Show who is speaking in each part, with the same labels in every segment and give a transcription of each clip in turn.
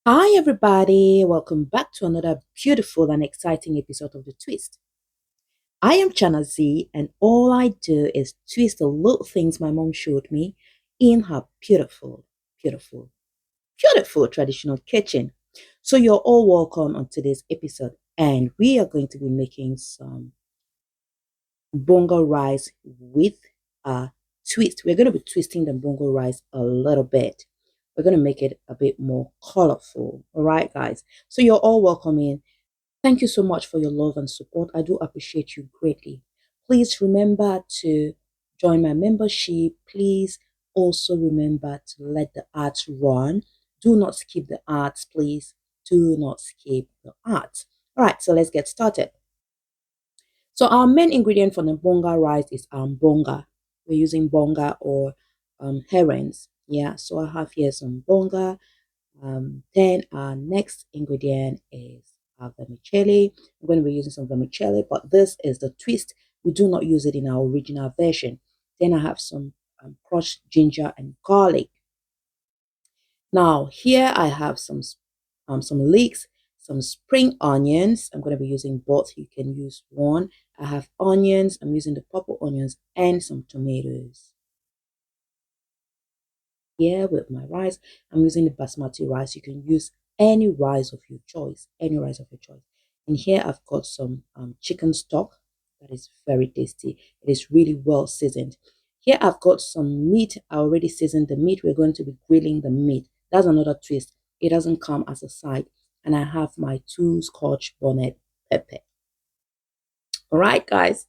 Speaker 1: Hi, everybody. Welcome back to another beautiful and exciting episode of The Twist. I am Chana Z, and all I do is twist the little things my mom showed me in her beautiful, beautiful traditional kitchen. So, you're all welcome on today's episode, and we are going to be making some bongo rice with a twist. We're going to be twisting the bongo rice a little bit. We're going to make it a bit more colorful. All right, guys. So, you're all welcome in. Thank you so much for your love and support. I do appreciate you greatly. Please remember to join my membership. Please also remember to let the ads run. Do not skip the ads, please. Do not skip the ads. All right, so let's get started. So our main ingredient for the bonga rice is bonga. We're using bonga or herrings. Yeah, so I have here some bonga. Then our next ingredient is vermicelli. I'm going to be using some vermicelli, but this is the twist. We do not use it in our original version. Then I have some crushed ginger and garlic. Now here I have some leeks, some spring onions. I'm going to be using both. You can use one. I have onions. I'm using the purple onions and some tomatoes. Here with my rice, I'm using the basmati rice. You can use any rice of your choice, any rice of your choice. And here I've got some chicken stock that is very tasty. It is really well seasoned. Here I've got some meat. I already seasoned the meat. We're going to be grilling the meat. That's another twist. It doesn't come as a side. And I have my two scotch bonnet pepper. All right, guys.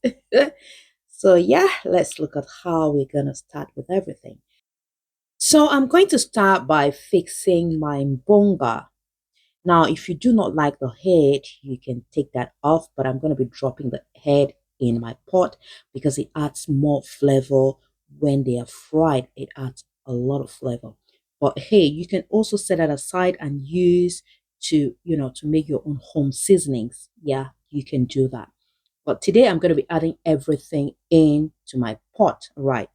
Speaker 1: So yeah, let's look at how we're gonna start with everything. So I'm going to start by fixing my mbonga. Now, if you do not like the head, you can take that off, but I'm going to be dropping the head in my pot because it adds more flavor when they are fried. It adds a lot of flavor. But hey, you can also set that aside and use to make your own home seasonings. Yeah, you can do that. But today I'm going to be adding everything into my pot, right?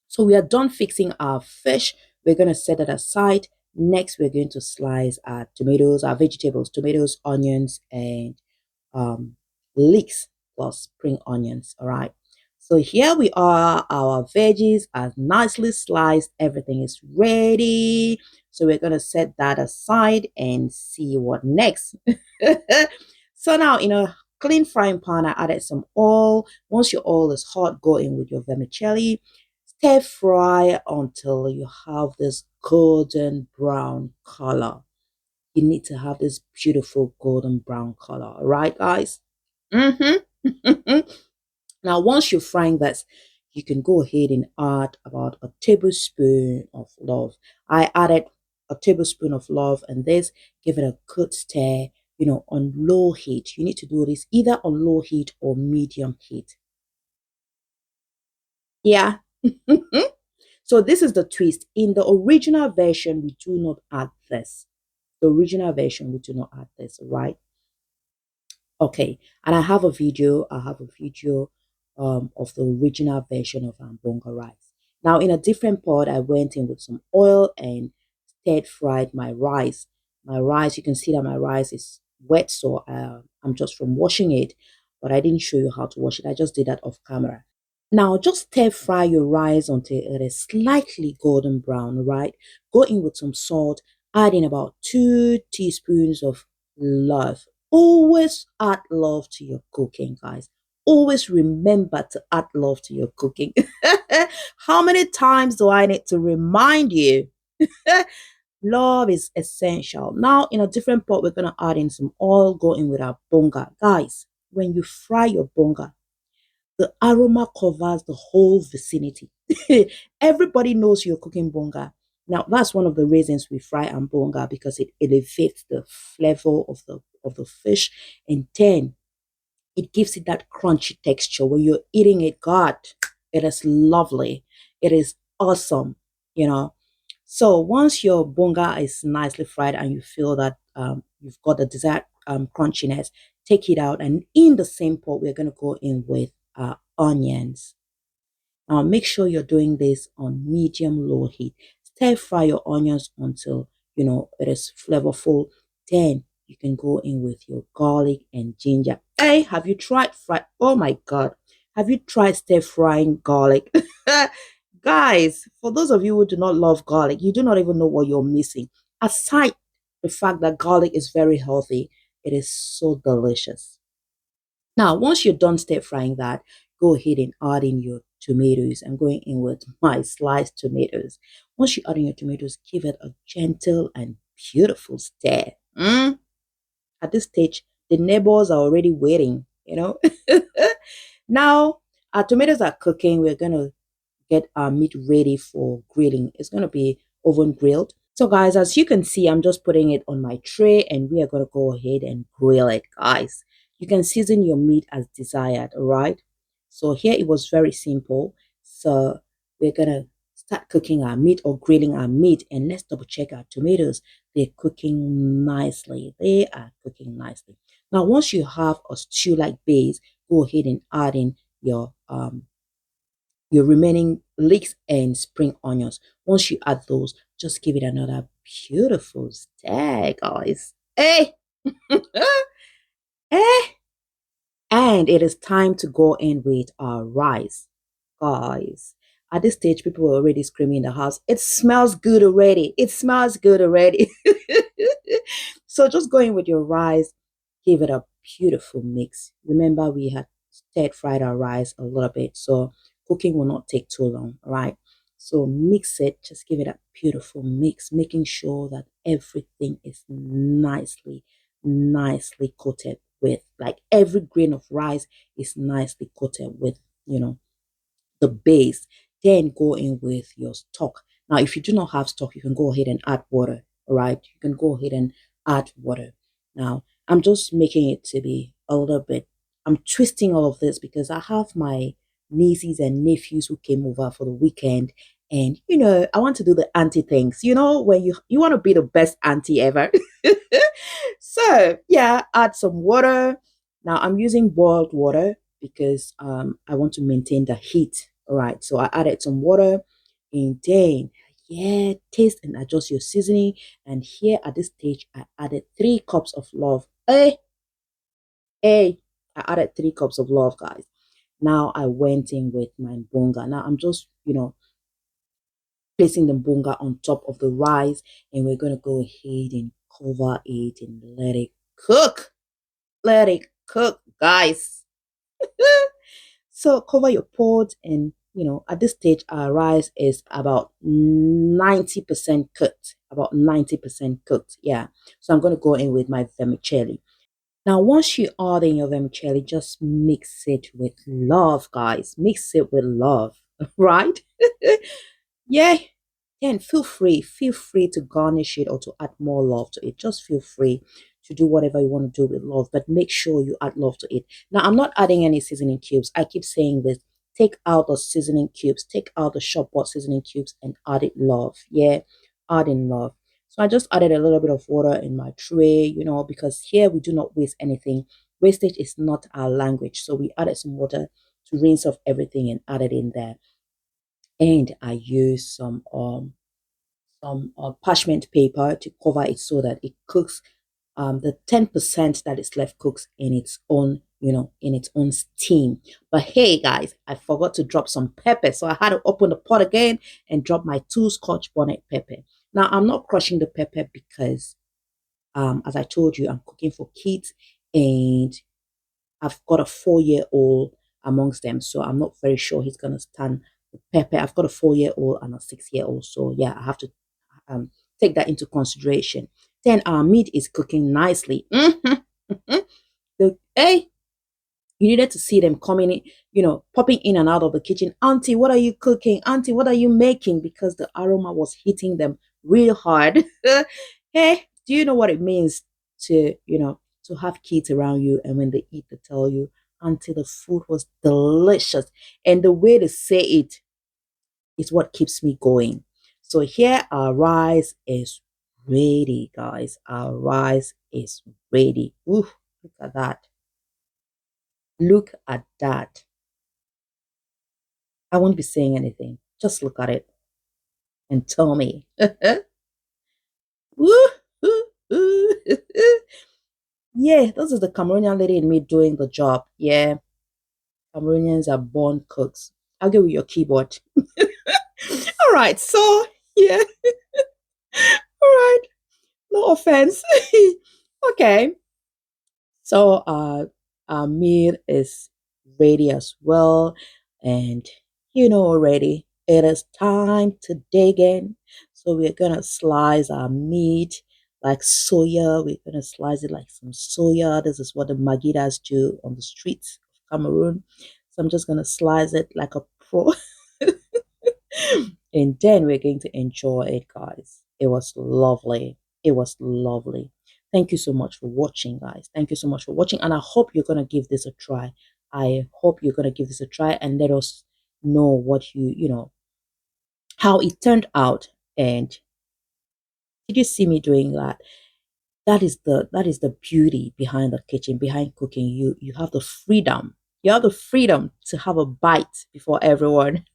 Speaker 1: So we are done fixing our fish. We're going to set it aside. Next, we're going to slice our tomatoes, our vegetables, tomatoes, onions, and um, leeks plus spring onions. All right. So here we are. Our veggies are nicely sliced. Everything is ready. So we're going to set that aside and see what next. So now in a clean frying pan, I added some oil. Once your oil is hot, go in with your vermicelli. Stir fry until you have this golden brown color. You need to have this beautiful golden brown color. All right, guys? Mm-hmm. Now, once you're frying this, you can go ahead and add about a tablespoon of love. I added a tablespoon of love and this, give it a good stir, on low heat. You need to do this either on low heat or medium heat. Yeah. So this is the twist. In the original version, we do not add this. The original version, we do not add this, right? Okay. And I have a video of the original version of Mbonga rice. Now, in a different pot, I went in with some oil and stir fried my rice. My rice, you can see that my rice is wet, so I'm just from washing it, but I didn't show you how to wash it. I just did that off camera. Now, just stir fry your rice until it is slightly golden brown, right? Go in with some salt, add in about 2 teaspoons of love. Always add love to your cooking, guys. Always remember to add love to your cooking. How many times do I need to remind you? Love is essential. Now, in a different pot, we're going to add in some oil, go in with our bonga. Guys, when you fry your bonga, the aroma covers the whole vicinity. Everybody knows you're cooking bonga. Now that's one of the reasons we fry bonga because it elevates the flavor of the fish, and then it gives it that crunchy texture when you're eating it. God, it is lovely. It is awesome, you know. So once your bonga is nicely fried and you feel that you've got the desired crunchiness, take it out. And in the same pot, we're going to go in with onions. Now make sure you're doing this on medium low heat. Stir fry your onions until it is flavorful. Then you can go in with your garlic and ginger. Hey, have you tried fry? Oh my God. Have you tried stir frying garlic? Guys, for those of you who do not love garlic, you do not even know what you're missing. Aside the fact that garlic is very healthy, it is so delicious. Now, once you're done stir frying that, go ahead and add in your tomatoes. I'm going in with my sliced tomatoes. Once you add in your tomatoes, give it a gentle and beautiful stir. At this stage, the neighbors are already waiting. Now, our tomatoes are cooking. We're going to get our meat ready for grilling. It's going to be oven grilled. So guys, as you can see, I'm just putting it on my tray and we are going to go ahead and grill it, guys. You can season your meat as desired, all right? So here it was very simple. So we're going to start cooking our meat or grilling our meat, and let's double check our tomatoes. They're cooking nicely. They are cooking nicely. Now, once you have a stew like base, go ahead and add in your remaining leeks and spring onions. Once you add those, just give it another beautiful stir, guys. Hey, eh? And it is time to go in with our rice, guys. At this stage, people were already screaming in the house. It smells good already. It smells good already. So just go in with your rice, give it a beautiful mix. Remember, we had stir fried our rice a little bit, so cooking will not take too long, all right? So mix it, just give it a beautiful mix, making sure that everything is nicely coated with, like every grain of rice is nicely coated with, you know, the base. Then go in with your stock. Now, if you do not have stock, you can go ahead and add water. All right, you can go ahead and add water. Now, I'm just making it to be a little bit. I'm twisting all of this because I have my nieces and nephews who came over for the weekend, and I want to do the auntie things. When you want to be the best auntie ever. So yeah, add some water. Now I'm using boiled water because I want to maintain the heat. All right, so I added some water, and then yeah, taste and adjust your seasoning. And here at this stage, I added 3 cups of love. Hey, I added 3 cups of love, guys. Now I went in with my Mbonga. Now I'm just placing the Mbonga on top of the rice, and we're gonna go ahead and cover it and let it cook. Let it cook, guys. So cover your pot, and at this stage our rice is about 90% cooked. About 90% cooked. Yeah. So I'm gonna go in with my vermicelli. Now, once you add in your vermicelli, just mix it with love, guys. Mix it with love, right? Yeah. Then feel free to garnish it or to add more love to it. Just feel free to do whatever you want to do with love, but make sure you add love to it. Now, I'm not adding any seasoning cubes. I keep saying this. Take out the seasoning cubes, take out the shop bought seasoning cubes and add it love. Yeah, add in love. So I just added a little bit of water in my tray, because here we do not waste anything. Wastage is not our language. So we added some water to rinse off everything and add it in there. And I used some parchment paper to cover it so that it cooks. The 10% that is left cooks in its own, in its own steam. But hey, guys, I forgot to drop some pepper, so I had to open the pot again and drop my 2 Scotch bonnet pepper. Now I'm not crushing the pepper because, as I told you, I'm cooking for kids, and I've got a 4-year-old amongst them, so I'm not very sure he's gonna stand the pepper. I've got a 4-year-old and a 6-year-old, so yeah, I have to take that into consideration. Then our meat is cooking nicely. Hey, you needed to see them coming in, popping in and out of the kitchen. Auntie, what are you cooking? Auntie, what are you making? Because the aroma was hitting them real hard. Hey, do you know what it means to have kids around you, and when they eat, they tell you, Auntie, the food was delicious. And the way they say it is what keeps me going. So here our rice is ready, guys. Our rice is ready. Ooh, look at that. Look at that. I won't be saying anything. Just look at it and tell me. Woo, yeah, this is the Cameroonian lady in me doing the job. Yeah, Cameroonians are born cooks. I'll get with your keyboard. All right, so yeah, all right, no offense. Okay, so our meal is ready as well, and you know already it is time to dig in. So we're gonna slice our meat like soya. We're gonna slice it like some soya. This is what the Magidas do on the streets of Cameroon. So I'm just gonna slice it like a pro. And then we're going to enjoy it, guys. It was lovely. It was lovely. Thank you so much for watching, guys. Thank you so much for watching. And I hope you're going to give this a try. I hope you're going to give this a try and let us know what how it turned out. And did you see me doing that? That is the beauty behind the kitchen, behind cooking. You have the freedom. You have the freedom to have a bite before everyone.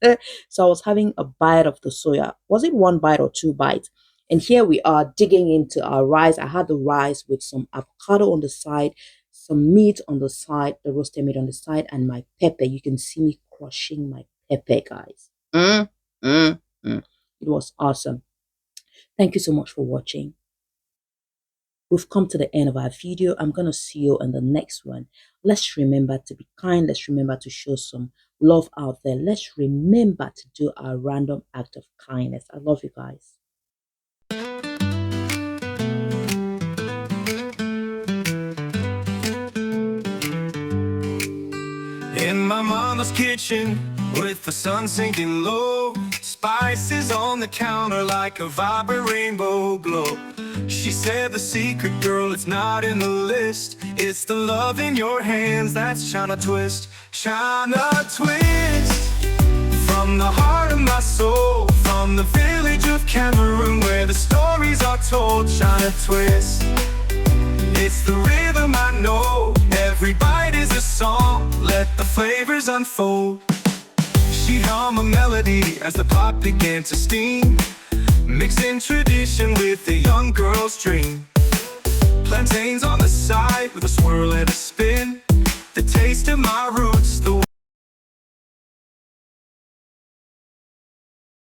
Speaker 1: So I was having a bite of the soya. Was it one bite or two bites? And here we are digging into our rice. I had the rice with some avocado on the side, some meat on the side, the roasted meat on the side, and my pepper. You can see me crushing my pepper, guys. Mm, mm. It was awesome. Thank you so much for watching. We've come to the end of our video. I'm going to see you in the next one. Let's remember to be kind. Let's remember to show some love out there. Let's remember to do a random act of kindness. I love you guys.
Speaker 2: In my mama's kitchen, with the sun sinking low, spices on the counter like a vibrant rainbow glow. She said the secret, girl, it's not in the list. It's the love in your hands that's China Twist. China Twist, from the heart of my soul, from the village of Cameroon where the stories are told. China Twist, it's the rhythm I know. Every bite is a song, let the flavors unfold. She hummed a melody as the pot began to steam, mixing tradition with a young girl's dream. Plantains on the side with a swirl and a spin,